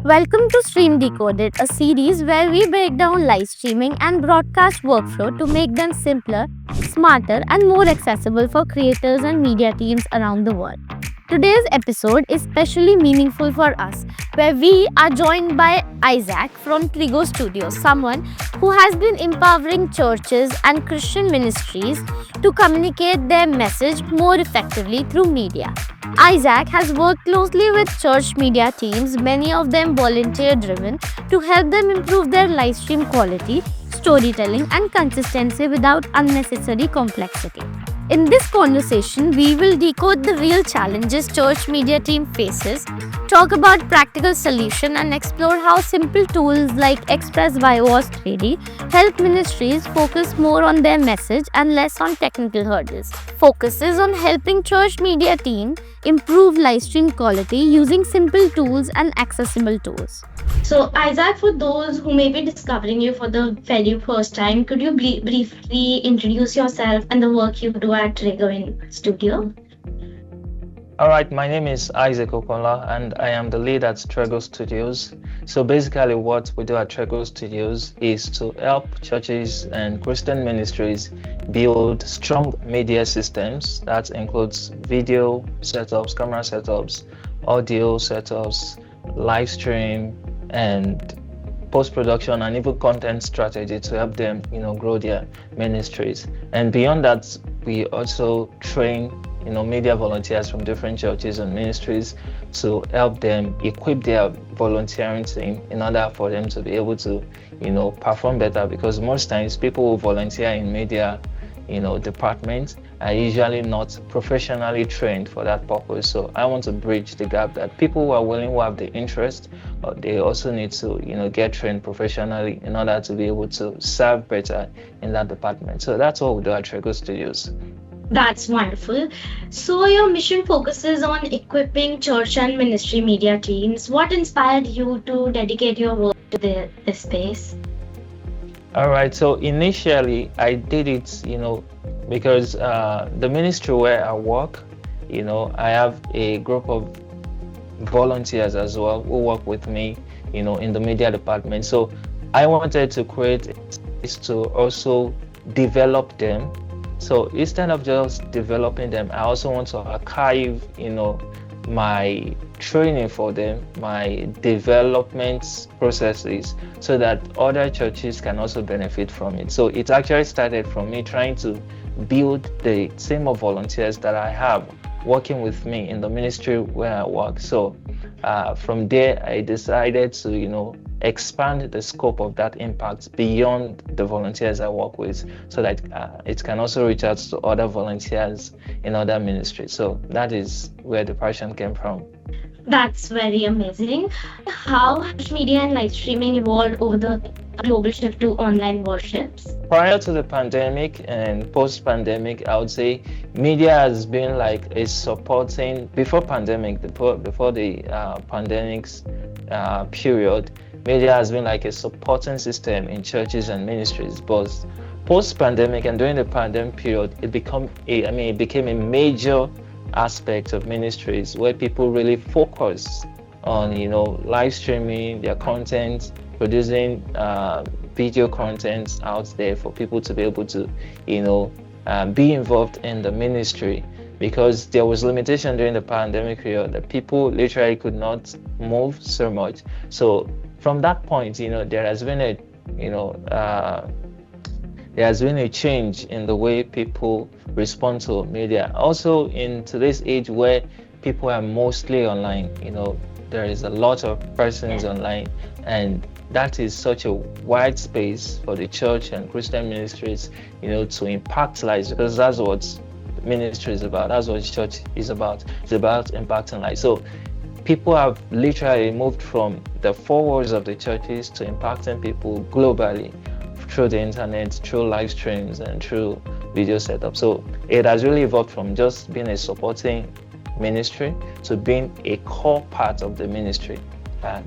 Welcome to Stream Decoded, a series where we break down live streaming and broadcast workflow to make them simpler, smarter, and more accessible for creators and media teams around the world. Today's episode is especially meaningful for us, where we are joined by Isaac from Trego Studios, someone who has been empowering churches and Christian ministries to communicate their message more effectively through media. Isaac has worked closely with church media teams, many of them volunteer driven, to help them improve their live stream quality, storytelling, and consistency without unnecessary complexity. In this conversation, we will decode the real challenges church media team faces, talk about practical solutions, and explore how simple tools like Xpress by WASP3D help ministries focus more on their message and less on technical hurdles. Focuses on helping church media team improve live stream quality using simple tools and accessible tools. So, Isaac, for those who may be discovering you for the very first time, could you briefly introduce yourself and the work you do at Trego Studio? All right, my name is Isaac Okunola and I am the lead at Trego Studios. So basically what we do at Trego Studios is to help churches and Christian ministries build strong media systems. That includes video setups, camera setups, audio setups, live stream, and post-production and even content strategy to help them, grow their ministries. And beyond that, we also train media volunteers from different churches and ministries to help them equip their volunteering team in order for them to be able to, perform better, because most times people who volunteer in media, departments are usually not professionally trained for that purpose. So I want to bridge the gap that people who are willing, who have the interest, they also need to, get trained professionally in order to be able to serve better in that department. So that's what we do at Trego Studios. That's wonderful. So, your mission focuses on equipping church and ministry media teams. What inspired you to dedicate your work to this space? All right, so initially I did it, because the ministry where I work, I have a group of volunteers as well who work with me, in the media department. So I wanted to create a space to also develop them. So instead of just developing them, I also want to archive, my training for them, my development processes, so that other churches can also benefit from it. So it actually started from me trying to build the team of volunteers that I have working with me in the ministry where I work. So from there, I decided to, expand the scope of that impact beyond the volunteers I work with, so that it can also reach out to other volunteers in other ministries. So that is where the passion came from. That's very amazing. How has media and live streaming evolved over the global shift to online worships? Prior to the pandemic and post-pandemic, I would say media has been like a supporting, before the pandemic's period, media has been like a supporting system in churches and ministries. But post-pandemic and during the pandemic period, it became a major aspect of ministries where people really focus on, live streaming their content, producing video content out there for people to be able to, be involved in the ministry, because there was limitation during the pandemic period that people literally could not move so much. So from that point, there has been a change in the way people respond to media. Also, in today's age where people are mostly online, there is a lot of persons online, and that is such a wide space for the church and Christian ministries, to impact lives, because that's what ministry is about. That's what church is about. It's about impacting lives. So people have literally moved from the four walls of the churches to impacting people globally through the internet, through live streams, and through video setup. So it has really evolved from just being a supporting ministry to being a core part of the ministry.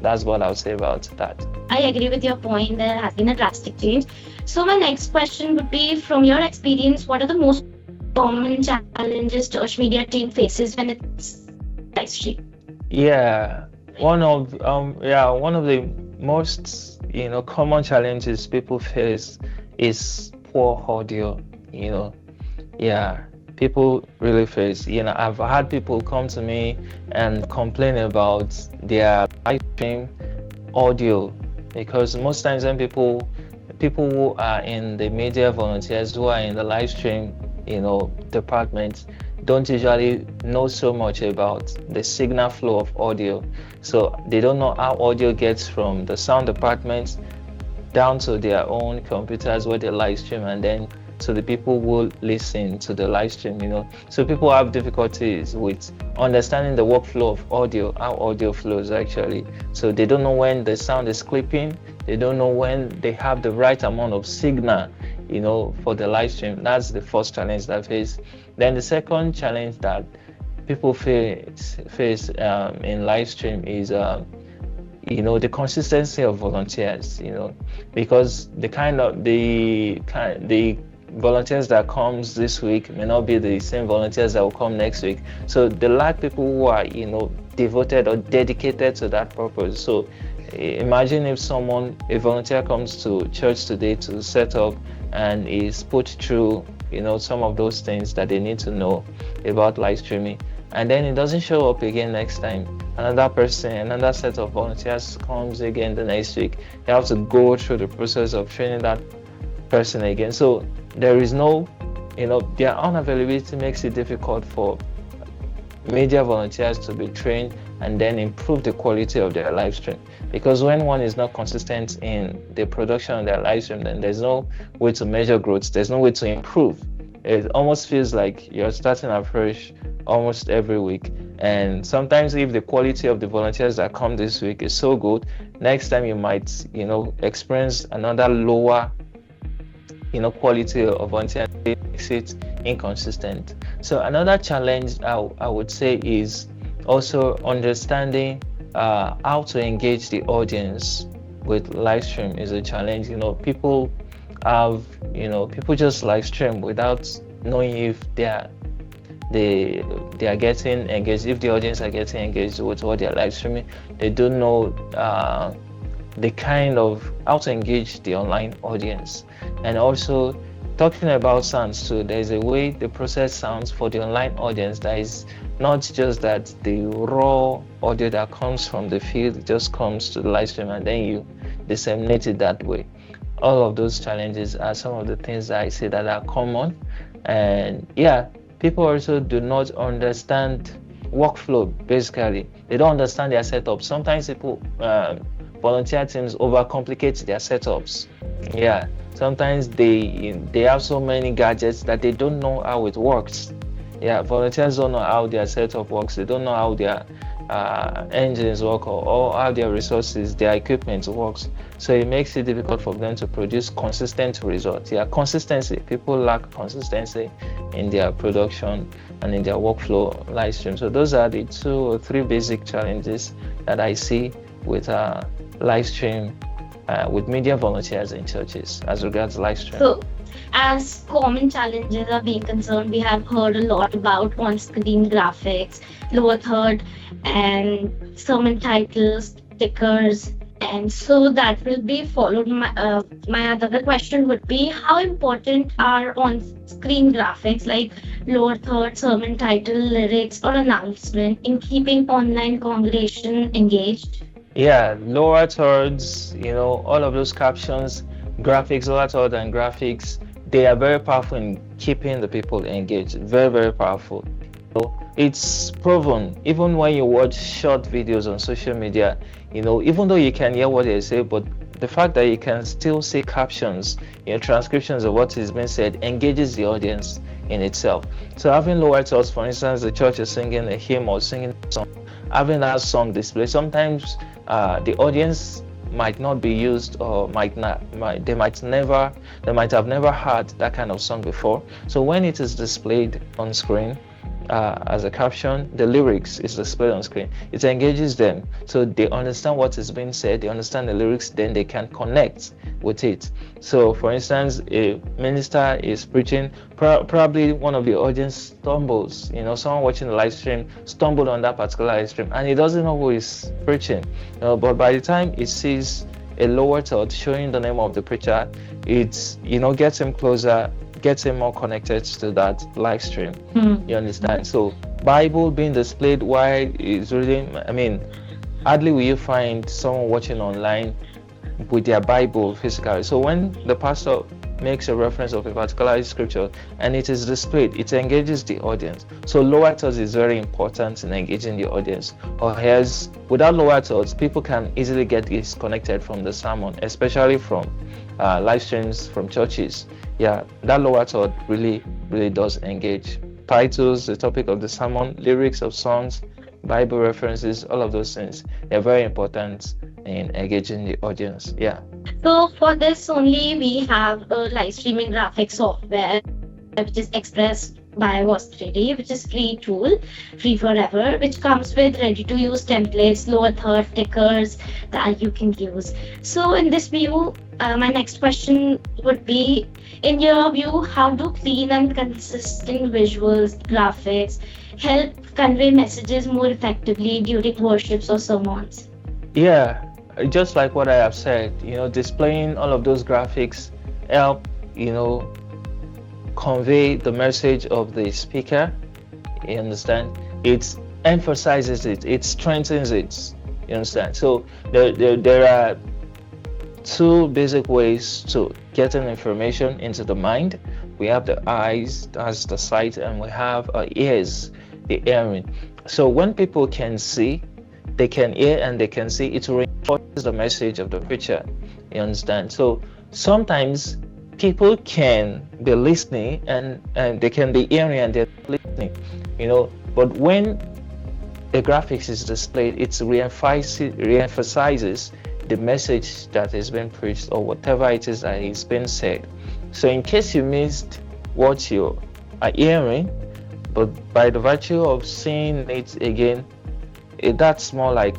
That's what I would say about that. I agree with your point. There has been a drastic change. So my next question would be, from your experience, what are the most common challenges church media team faces when it's live stream? Yeah, one of the most common challenges people face is poor audio. You know, yeah, people really face. I've had people come to me and complain about their live stream audio, because most times when people who are in the media, volunteers who are in the live stream department, don't usually know so much about the signal flow of audio. So they don't know how audio gets from the sound department down to their own computers where they live stream, and then to the people who listen to the live stream. So people have difficulties with understanding the workflow of audio, how audio flows actually. So they don't know when the sound is clipping, they don't know when they have the right amount of signal for the live stream. That's the first challenge that I face. Then the second challenge that people face in live stream is the consistency of volunteers, because the volunteers that comes this week may not be the same volunteers that will come next week. So they lack people who are devoted or dedicated to that purpose. So imagine if a volunteer comes to church today to set up and is put through some of those things that they need to know about live streaming, and then it doesn't show up again next time. Another set of volunteers comes again the next week. You have to go through the process of training that person again. So there is no, their unavailability makes it difficult for media volunteers to be trained and then improve the quality of their live stream. Because when one is not consistent in the production of their live stream, then there's no way to measure growth, there's no way to improve. It almost feels like you're starting afresh almost every week. And sometimes if the quality of the volunteers that come this week is so good, next time you might experience another lower quality of volunteers, makes it inconsistent. So another challenge I would say is also understanding how to engage the audience with live stream is a challenge. People just live stream without knowing if they are getting engaged, if the audience are getting engaged with what they're live streaming. They don't know the kind of how to engage the online audience. And also talking about sounds too, there's a way to process sounds for the online audience that is not just that the raw audio that comes from the field just comes to the live stream and then you disseminate it that way. All of those challenges are some of the things that I say that are common. And people also do not understand workflow. Basically, they don't understand their setup. Sometimes people volunteer teams overcomplicate their setups. Sometimes they have so many gadgets that they don't know how it works. Volunteers don't know how their setup works. They don't know how their engines work or how their resources, their equipment works. So it makes it difficult for them to produce consistent results. Consistency. People lack consistency in their production and in their workflow live stream. So those are the 2 or 3 basic challenges that I see with live stream, with media volunteers in churches as regards live stream. So, as common challenges are being concerned, we have heard a lot about on-screen graphics, lower third, and sermon titles, stickers, and so that will be followed. My other question would be, how important are on-screen graphics like lower third, sermon title, lyrics, or announcement in keeping online congregation engaged? Lower thirds, all of those captions, graphics, lower third and graphics, they are very powerful in keeping the people engaged. Very, very powerful. It's proven, even when you watch short videos on social media, even though you can hear what they say, but the fact that you can still see captions, transcriptions of what is being said, engages the audience in itself. So having lower thirds, for instance, the church is singing a hymn or singing a song, having that song displayed, sometimes the audience might not be used, or they might have never heard that kind of song before. So when it is displayed on screen, as a caption, the lyrics is displayed on screen. It engages them, so they understand what is being said, they understand the lyrics, then they can connect with it. So for instance, a minister is preaching, probably one of the audience stumbles, someone watching the live stream stumbled on that particular live stream and he doesn't know who is preaching, but by the time it sees a lower third showing the name of the preacher, it's gets him closer, gets him more connected to that live stream. You understand? So Bible being displayed while is reading, hardly will you find someone watching online with their Bible physically. So when the pastor makes a reference of a particular scripture and it is displayed, it engages the audience. So lower thirds is very important in engaging the audience. Or else, without lower thirds, people can easily get disconnected from the sermon, especially from live streams from churches. Yeah, that lower third really does engage. Titles, the topic of the sermon, lyrics of songs, Bible references, all of those things, they're very important in engaging the audience. Yeah. So for this only, we have a live streaming graphic software, which is Xpress by WASP3D, which is free tool, free forever, which comes with ready-to-use templates, lower third tickers that you can use. So in this view, my next question would be, in your view, how do clean and consistent visuals, graphics help convey messages more effectively during worships or sermons? Yeah, just like what I have said, displaying all of those graphics help, convey the message of the speaker. You understand? It emphasizes it, it strengthens it. You understand? So there are two basic ways to getting information into the mind. We have the eyes, that's the sight, and we have our ears, the hearing. So when people can see, they can hear and they can see, it reinforces the message of the preacher. You understand? So sometimes people can be listening and they can be hearing and they're listening, but when the graphics is displayed, it reemphasizes the message that is being preached or whatever it is that is being said. So in case you missed what you are hearing, but by the virtue of seeing it again, that's more like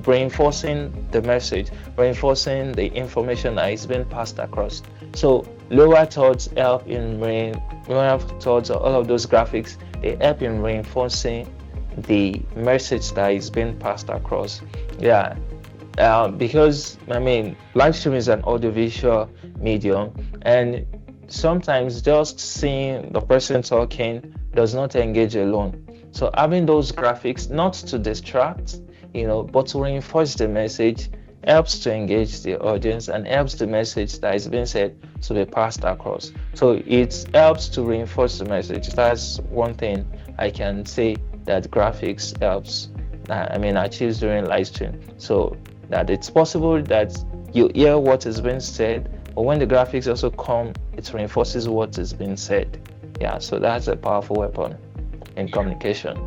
reinforcing the message, reinforcing the information that is being passed across. So lower thirds help in lower thirds, all of those graphics, they help in reinforcing the message that is being passed across. Yeah. Because live stream is an audiovisual medium, and sometimes just seeing the person talking does not engage alone. So having those graphics, not to distract, but to reinforce the message, helps to engage the audience and helps the message that is being said to be passed across. So it helps to reinforce the message. That's one thing I can say that graphics helps achieves during live stream. So that it's possible that you hear what is being said, but when the graphics also come, it reinforces what is being said. Yeah, so that's a powerful weapon in communication.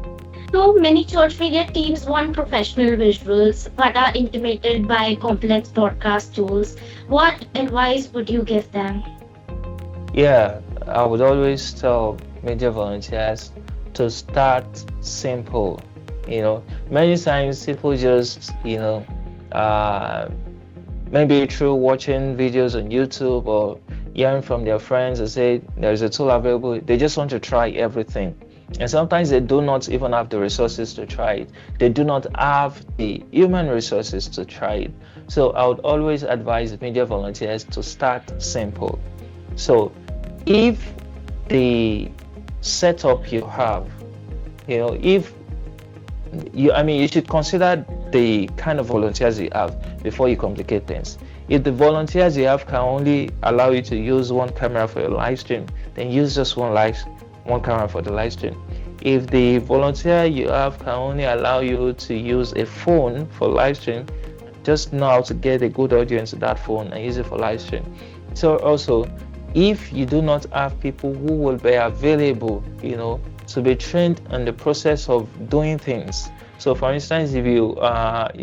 So many church media teams want professional visuals but are intimidated by complex broadcast tools. What advice would you give them? Yeah, I would always tell media volunteers to start simple. Many times people just, maybe through watching videos on YouTube or hearing from their friends, they say there's a tool available, they just want to try everything. And sometimes they do not even have the resources to try it. They do not have the human resources to try it. So I would always advise media volunteers to start simple. So if the setup you have, if you should consider the kind of volunteers you have before you complicate things. If the volunteers you have can only allow you to use one camera for your live stream, then use just one camera for the live stream. If the volunteer you have can only allow you to use a phone for live stream, just know how to get a good audio into that phone and use it for live stream. So also, if you do not have people who will be available, to be trained on the process of doing things. So for instance, if you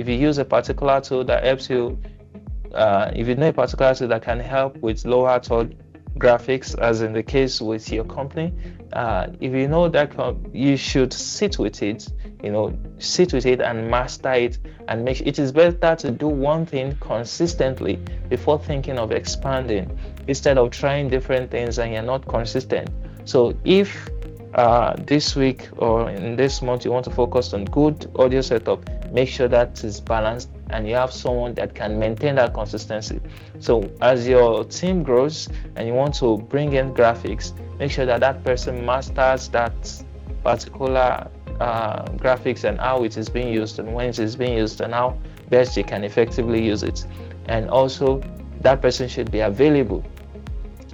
use a particular tool that helps you, if you know a particular tool that can help with lower third graphics, as in the case with your company, if you know that you should sit with it, sit with it and master it, and make it is better to do one thing consistently before thinking of expanding, instead of trying different things and you're not consistent. So if this week or in this month you want to focus on good audio setup, make sure that is balanced and you have someone that can maintain that consistency. So as your team grows and you want to bring in graphics, make sure that that person masters that particular graphics and how it is being used and when it is being used and how best you can effectively use it. And also that person should be available.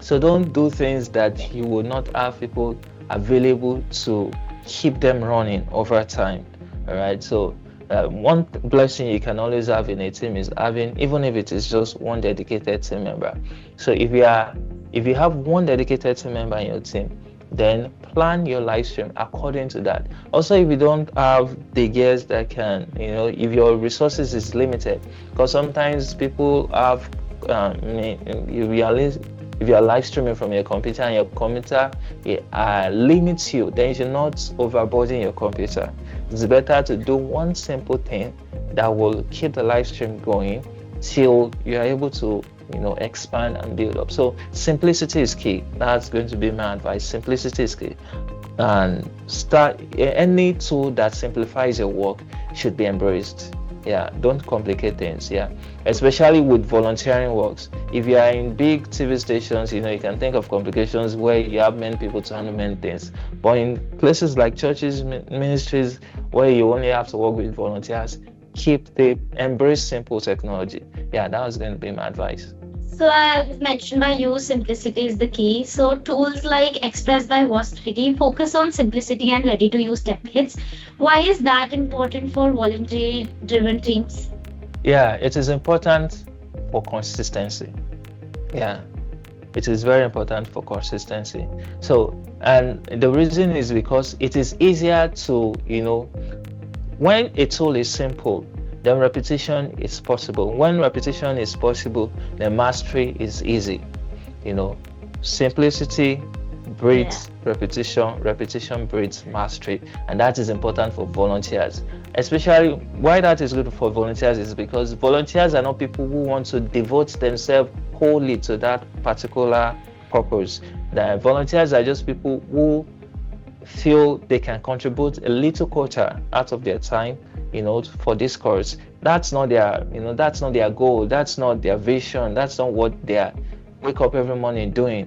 So don't do things that you will not have people available to keep them running over time. All right, so one blessing you can always have in a team is having, even if it is just one dedicated team member. So if you have one dedicated team member in your team, then plan your live stream according to that. Also, if you don't have the gears that can, if your resources is limited, because sometimes people have, if you are live streaming from your computer and your computer limits you, then you should not overburden your computer. It's better to do one simple thing that will keep the live stream going till you are able to expand and build up. So simplicity is key. That's going to be my advice. Simplicity is key. And start any tool that simplifies your work should be embraced. Yeah, don't complicate things. Yeah, especially with volunteering works. If you are in big TV stations, you can think of complications where you have many people to handle many things. But in places like churches, ministries, where you only have to work with volunteers, embrace simple technology. Yeah, that was going to be my advice. So as mentioned by you, simplicity is the key. So tools like Express by WASP3D focus on simplicity and ready-to-use templates. Why is that important for voluntary-driven teams? Yeah, it is important for consistency. Yeah, it is very important for consistency. So, and the reason is because it is easier to, when a tool is simple, then repetition is possible. When repetition is possible, then mastery is easy. Simplicity breeds repetition, repetition breeds mastery, and that is important for volunteers. Especially why that is good for volunteers is because volunteers are not people who want to devote themselves wholly to that particular purpose. The volunteers are just people who feel they can contribute a little quarter out of their time for this course. That's not their goal, that's not their vision, that's not what they wake up every morning doing.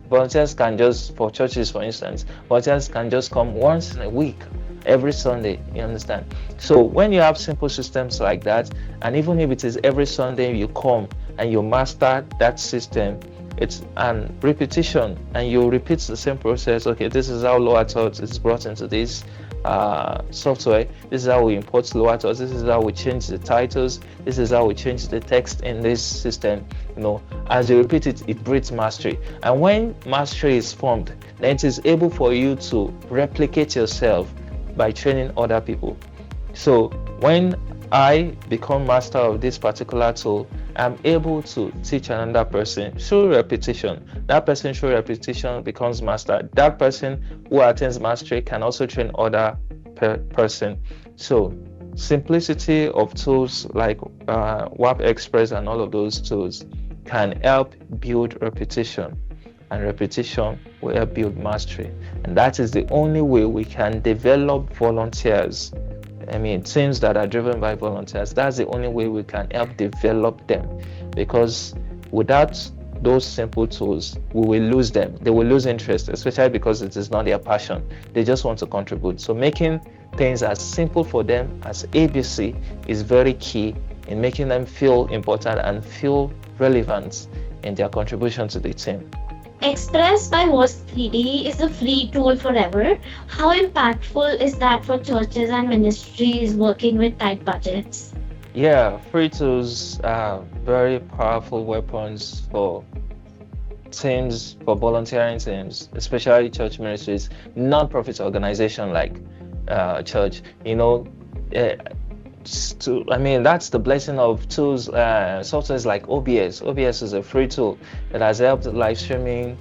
Volunteers can just, for churches for instance, volunteers can just come once in a week, every Sunday, you understand? So when you have simple systems like that, and even if it is every Sunday you come and you master that system, it's an repetition, and you repeat the same process. Okay, this is how lower thirds is brought into this software. This is how we import lower thirds. This is how we change the titles. This is how we change the text in this system. As you repeat it, it breeds mastery. And when mastery is formed, then it is able for you to replicate yourself by training other people. So when I become master of this particular tool, I'm able to teach another person through repetition. That person through repetition becomes master. That person who attains mastery can also train other person. So simplicity of tools like WAP Express and all of those tools can help build repetition, and repetition will help build mastery. And that is the only way we can develop volunteers. Teams that are driven by volunteers, that's the only way we can help develop them, because without those simple tools, we will lose them. They will lose interest, especially because it is not their passion. They just want to contribute. So making things as simple for them as ABC is very key in making them feel important and feel relevant in their contribution to the team. Express by WASP3D is a free tool forever. How impactful is that for churches and ministries working with tight budgets? Yeah, free tools are very powerful weapons for teams, for volunteering teams, especially church ministries, non-profit organization like church. that's the blessing of tools, softwares like OBS. OBS is a free tool that has helped live streaming,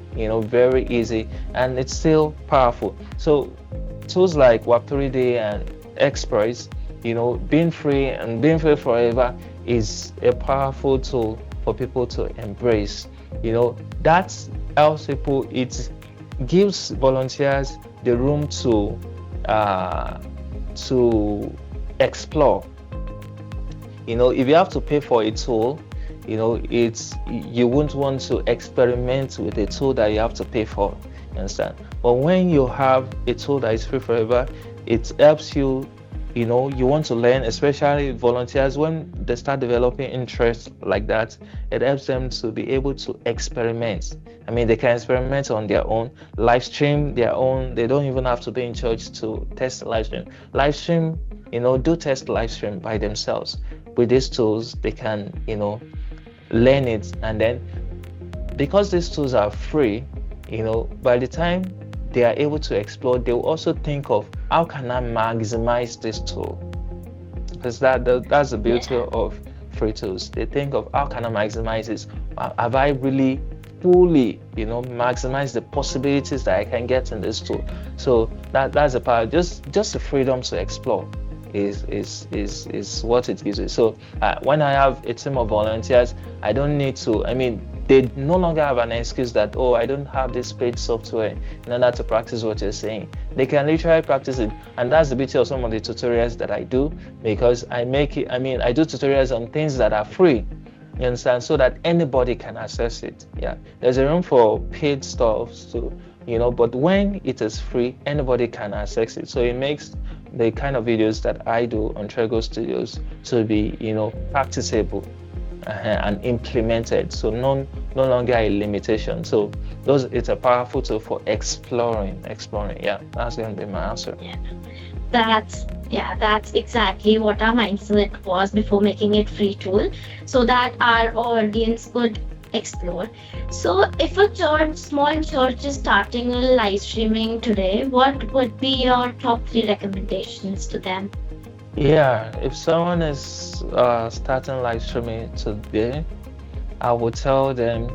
very easy, and it's still powerful. So tools like WASP3D and Xpress, being free and being free forever is a powerful tool for people to embrace. That helps people. It gives volunteers the room to explore. If you have to pay for a tool, you wouldn't want to experiment with a tool that you have to pay for. You understand? But when you have a tool that is free forever, it helps you. You want to learn, especially volunteers, when they start developing interest like that, it helps them to be able to experiment. They can experiment on their own, live stream their own. They don't even have to be in church to test live stream. Live stream, do test live stream by themselves. With these tools, they can, learn it. And then because these tools are free, by the time they are able to explore, they will also think of how can I maximize this tool, because that's the beauty of free tools. They think of how can I maximize this. Have I really fully maximize the possibilities that I can get in this tool? So that's the power. Just the freedom to explore is what it gives you. So when I have a team of volunteers, I don't need to, they no longer have an excuse that, oh, I don't have this paid software in order to practice what you're saying. They can literally practice it. And that's the beauty of some of the tutorials that I do, because I do tutorials on things that are free. You understand? So that anybody can access it. Yeah. There's a room for paid stuff, so but when it is free, anybody can access it. So it makes the kind of videos that I do on Trego Studios to be, practicable and implemented. So no longer a limitation. So it's a powerful tool for exploring. Yeah, that's going to be my answer. That's exactly what our mindset was before making it free tool, so that our audience could explore. So if a small church is starting live streaming today, what would be your top 3 recommendations to them? Yeah, if someone is starting live streaming today, I would tell them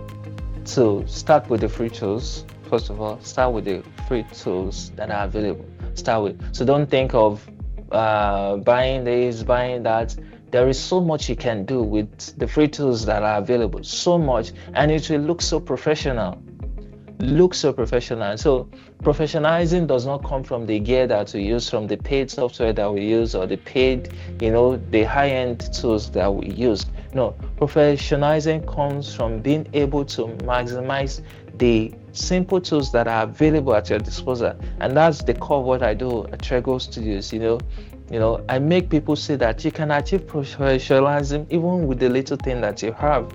to start with the free tools. First of all, start with the free tools that are available. Start with. So don't think of buying this, buying that. There is so much you can do with the free tools that are available. So much, and it will look so professional. So professionalizing does not come from the gear that we use, from the paid software that we use, or the paid, the high-end tools that we use. No, professionalizing comes from being able to maximize the simple tools that are available at your disposal. And that's the core of what I do at Trego Studios. I make people see that you can achieve professionalism even with the little thing that you have.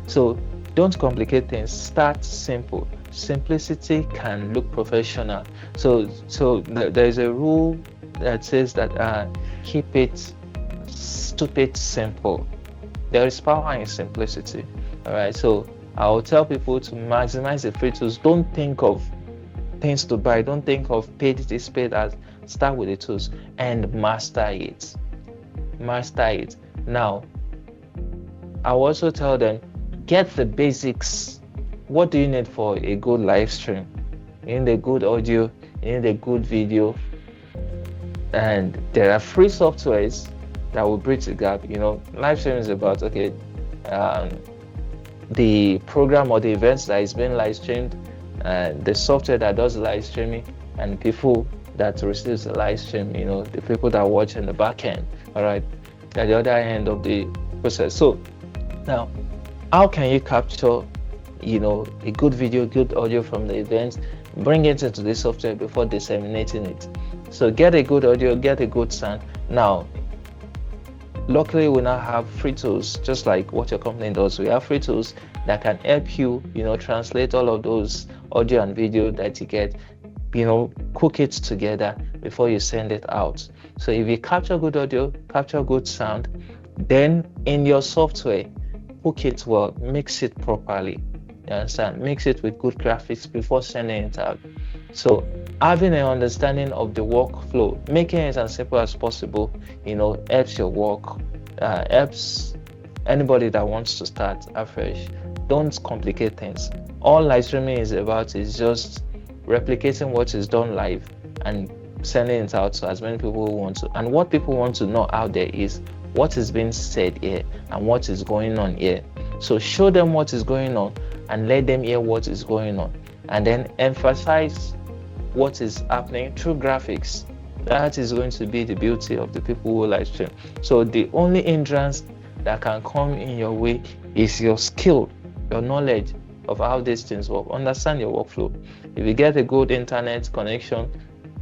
So don't complicate things. Start simple. Simplicity can look professional. So there's a rule that says that keep it stupid simple. There is power in simplicity. All right. So I'll tell people to maximize the free tools. Don't think of things to buy. Don't think of paid this, paid that. Start with the tools and master it. Now, I'll also tell them, get the basics. What do you need for a good live stream? You need a good audio, you need a good video, and there are free softwares that will bridge the gap. Live stream is about the program or the events that is being live streamed, and the software that does live streaming, and people that receives the live stream, the people that watch in the back end, all right, at the other end of the process. So now, how can you capture, a good video, good audio from the event, bring it into the software before disseminating it? So get a good audio, get a good sound. Now, luckily we now have free tools, just like what your company does. We have free tools that can help you, translate all of those audio and video that you get, cook it together before you send it out. So if you capture good audio, capture good sound, then in your software, cook it well, mix it properly. You understand? Mix it with good graphics before sending it out. So having an understanding of the workflow, making it as simple as possible, helps your work, helps anybody that wants to start afresh. Don't complicate things. All live streaming is about is just replicating what is done live and sending it out to as many people who want to. And what people want to know out there is what is being said here and what is going on here. So show them what is going on and let them hear what is going on, and then emphasize what is happening through graphics. That is going to be the beauty of the people who live stream. So the only hindrance that can come in your way is your skill, your knowledge of how these things work. Understand your workflow. If you get a good internet connection,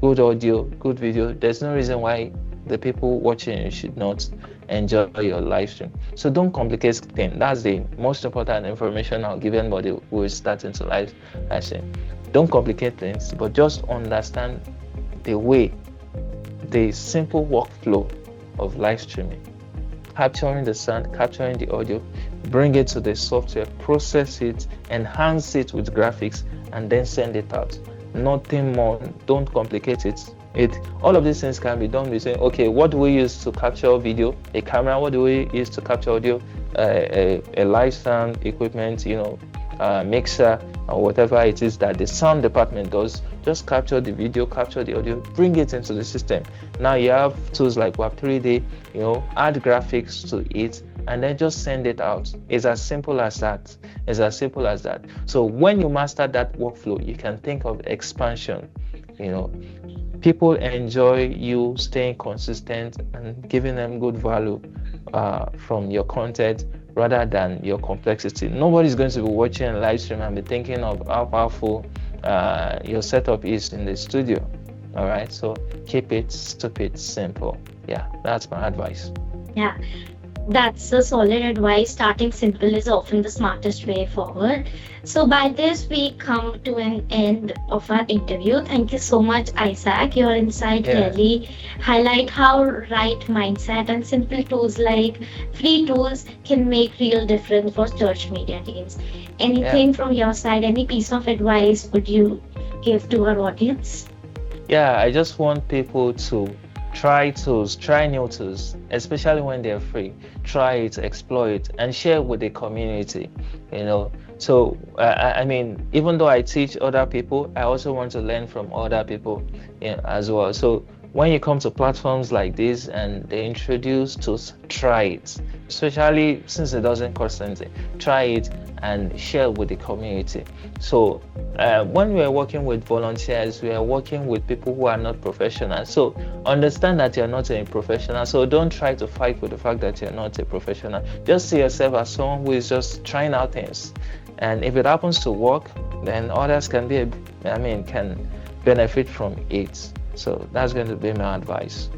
good audio, good video, there's no reason why the people watching you should not enjoy your live stream. So don't complicate things. That's the most important information I'll give anybody who is starting to live stream. Don't complicate things, but just understand the simple workflow of live streaming. Capturing the sound, capturing the audio, bring it to the software, process it, enhance it with graphics, and then send it out. Nothing more. Don't complicate it. All of these things can be done with saying, okay, what do we use to capture video? A camera. What do we use to capture audio? A live sound equipment, mixer, or whatever it is that the sound department does. Just capture the video, capture the audio, bring it into the system. Now you have tools like WASP3D, add graphics to it, and then just send it out. It's as simple as that. It's as simple as that. So when you master that workflow, you can think of expansion. People enjoy you staying consistent and giving them good value from your content rather than your complexity. Nobody's going to be watching a live stream and be thinking of how powerful your setup is in the studio. All right, so keep it stupid simple. Yeah, that's my advice. Yeah, that's a solid advice. Starting simple is often the smartest way forward. So by this, we come to an end of our interview. Thank you so much, Isaac. Your insight really highlight how right mindset and simple tools like free tools can make real difference for church media teams. Anything from your side, any piece of advice would you give to our audience? Yeah, I just want people to try tools, try new tools, especially when they're free. Try it, explore it, and share with the community. So I mean, even though I teach other people, I also want to learn from other people as well. So when you come to platforms like this and they introduce tools, try it. Especially since it doesn't cost anything, try it and share with the community. So when we are working with volunteers, we are working with people who are not professionals. So understand that you're not a professional. So don't try to fight with the fact that you're not a professional. Just see yourself as someone who is just trying out things. And if it happens to work, then others can benefit from it. So that's going to be my advice.